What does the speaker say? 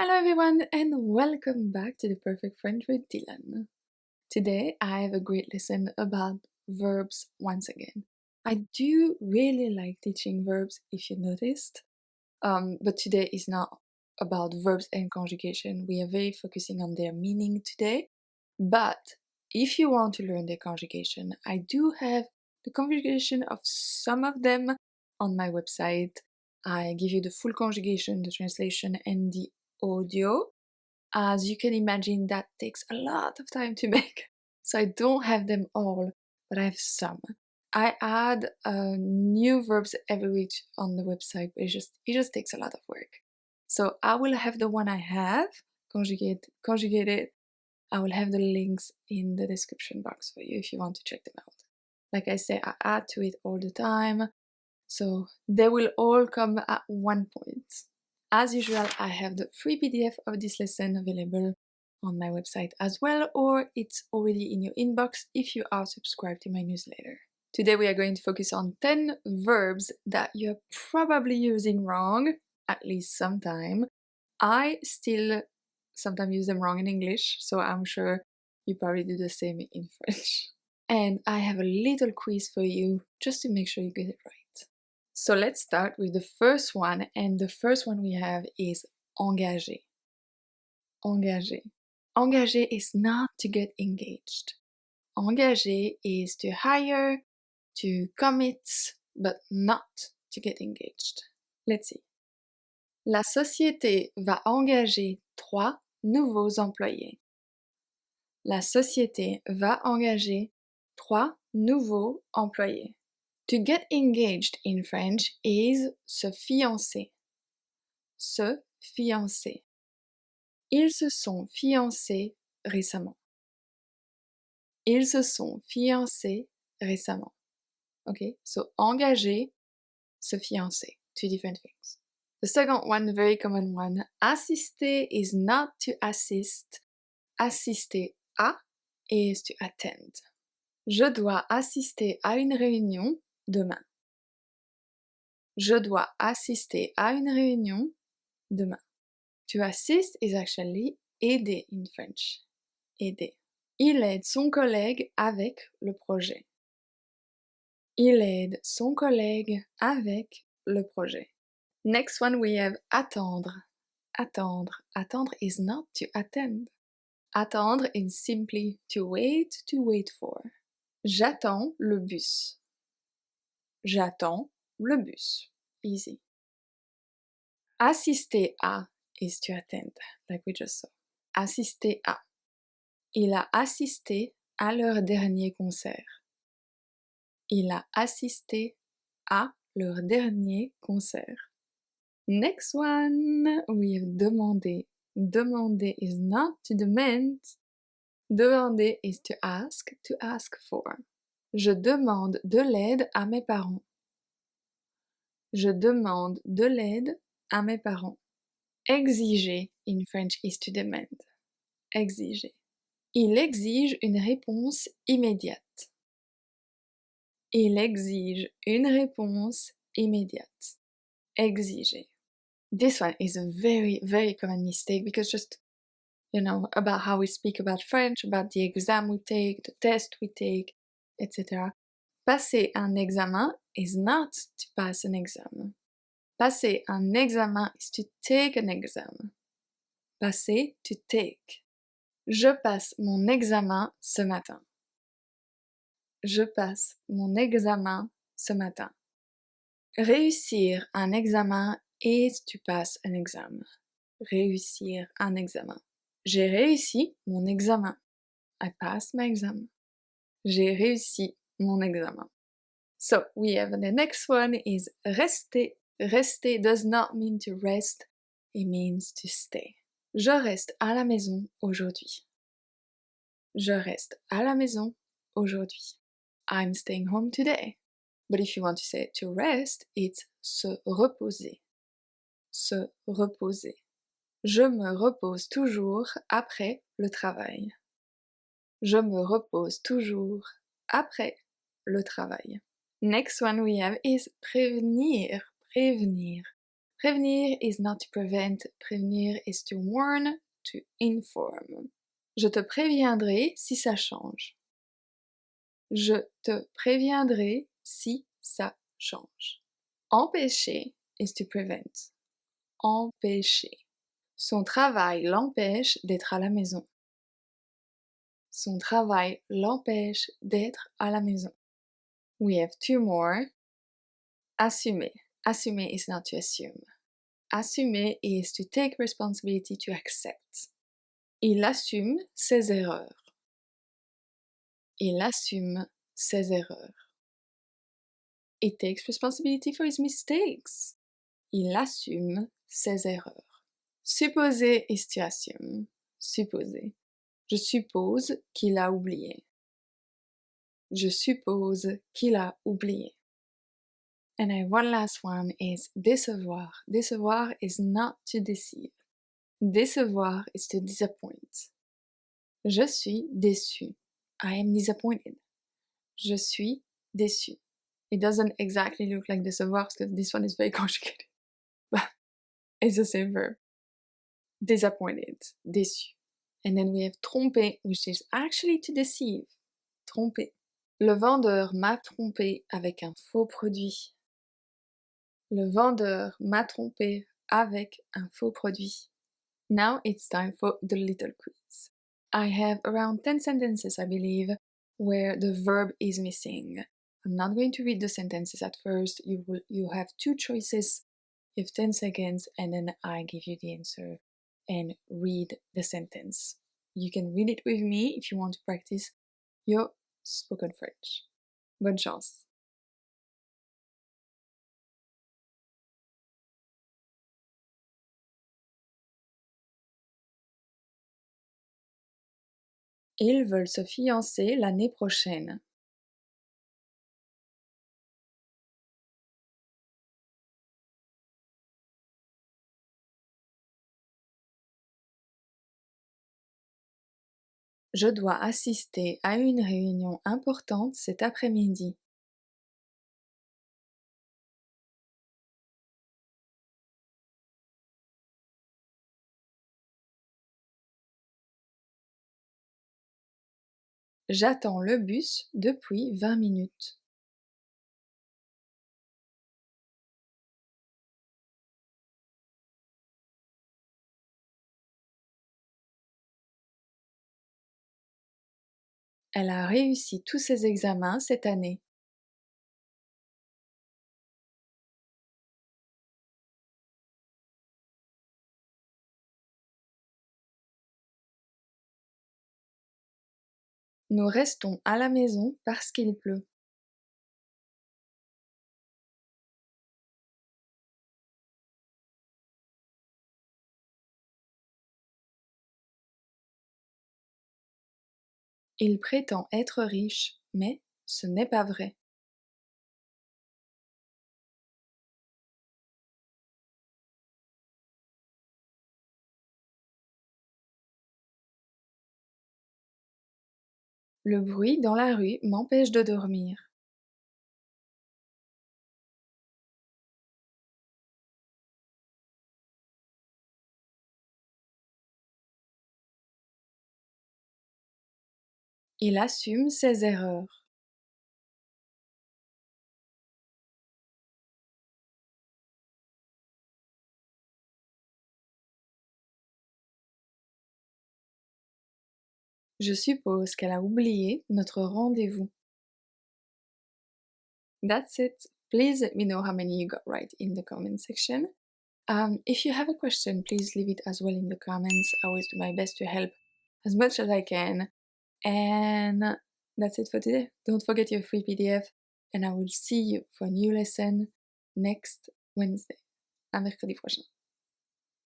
Hello everyone and welcome back to the Perfect French with Dylan. Today I have a great lesson about verbs once again. I do really like teaching verbs if you noticed, but today is not about verbs and conjugation. We are very focusing on their meaning today, but if you want to learn their conjugation, I do have the conjugation of some of them on my website. I give you the full conjugation, the translation, and the audio. As you can imagine, that takes a lot of time to make, so I don't have them all, but I have some. I add new verbs every week on the website, but it just takes a lot of work. So I will have the one I have conjugated. I will have the links in the description box for you if you want to check them out. Like I say, I add to it all the time, so they will all come at one point. As usual, I have the free PDF of this lesson available on my website as well, or it's already in your inbox if you are subscribed to my newsletter. Today we are going to focus on 10 verbs that you're probably using wrong, at least sometime. I still sometimes use them wrong in English, so I'm sure you probably do the same in French. And I have a little quiz for you just to make sure you get it right. So let's start with the first one, and the first one we have is engager. Engager. Engager is not to get engaged. Engager is to hire, to commit, but not to get engaged. Let's see. La société va engager 3 nouveaux employés. La société va engager 3 nouveaux employés. To get engaged in French is se fiancer. Se fiancer. Ils se sont fiancés récemment. Ils se sont fiancés récemment. Okay, so engager, se fiancer. 2 different things. The second one, very common one, assister is not to assist. Assister à is to attend. Je dois assister à une réunion demain. Je dois assister à une réunion demain. To assist is actually aider in French. Aider. Il aide son collègue avec le projet. Il aide son collègue avec le projet. Next one we have attendre. Attendre. Attendre is not to attend. Attendre is simply to wait for. J'attends le bus. J'attends le bus. Easy. Assister à is to attend, like we just saw. Assister à. Il a assisté à leur dernier concert. Il a assisté à leur dernier concert. Next one, we have demander. Demander is not to demand. Demander is to ask for. Je demande de l'aide à mes parents. Je demande de l'aide à mes parents. Exiger in French is to demand. Exiger. Il exige une réponse immédiate. Il exige une réponse immédiate. Exiger. This one is a very, very common mistake because just, about how we speak about French, about the exam we take, the test we take, etc. Passer un examen is not to pass an exam. Passer un examen is to take an exam. Passer, to take. Je passe mon examen ce matin. Je passe mon examen ce matin. Réussir un examen is to pass an exam. Réussir un examen. J'ai réussi mon examen. I passed my exam. J'ai réussi mon examen. So we have the next one is rester. Rester does not mean to rest, it means to stay. Je reste à la maison aujourd'hui. Je reste à la maison aujourd'hui. I'm staying home today. But if you want to say to rest, it's se reposer. Se reposer. Je me repose toujours après le travail. Je me repose toujours après le travail. Next one we have is prévenir. Prévenir. Prévenir is not to prevent, prévenir is to warn, to inform. Je te préviendrai si ça change. Je te préviendrai si ça change. Empêcher is to prevent. Empêcher. Son travail l'empêche d'être à la maison. Son travail l'empêche d'être à la maison. We have two more. Assumer. Assumer is not to assume. Assumer is to take responsibility, to accept. Il assume ses erreurs. Il assume ses erreurs. He takes responsibility for his mistakes. Il assume ses erreurs. Supposer is to assume. Supposer. Je suppose qu'il a oublié. Je suppose qu'il a oublié. And I have one last one is décevoir. Décevoir is not to deceive. Décevoir is to disappoint. Je suis déçu. I am disappointed. Je suis déçu. It doesn't exactly look like décevoir because this one is very conjugated. But it's the same verb. Disappointed, déçu. And then we have tromper, which is actually to deceive. Tromper. Le vendeur m'a trompé avec un faux produit. Le vendeur m'a trompé avec un faux produit. Now it's time for the little quiz. I have around 10 sentences, I believe, where the verb is missing. I'm not going to read the sentences at first. You have two choices. You have 10 seconds, and then I give you the answer and read the sentence. You can read it with me if you want to practice your spoken French. Bonne chance! Ils veulent se fiancer l'année prochaine. Je dois assister à une réunion importante cet après-midi. J'attends le bus depuis 20 minutes. Elle a réussi tous ses examens cette année. Nous restons à la maison parce qu'il pleut. Il prétend être riche, mais ce n'est pas vrai. Le bruit dans la rue m'empêche de dormir. Il assume ses erreurs. Je suppose qu'elle a oublié notre rendez-vous. That's it. Please let me know how many you got right in the comment section. If you have a question, please leave it as well in the comments. I always do my best to help as much as I can. And that's it for today. Don't forget your free PDF, and I will see you for a new lesson next Wednesday. À mercredi prochain.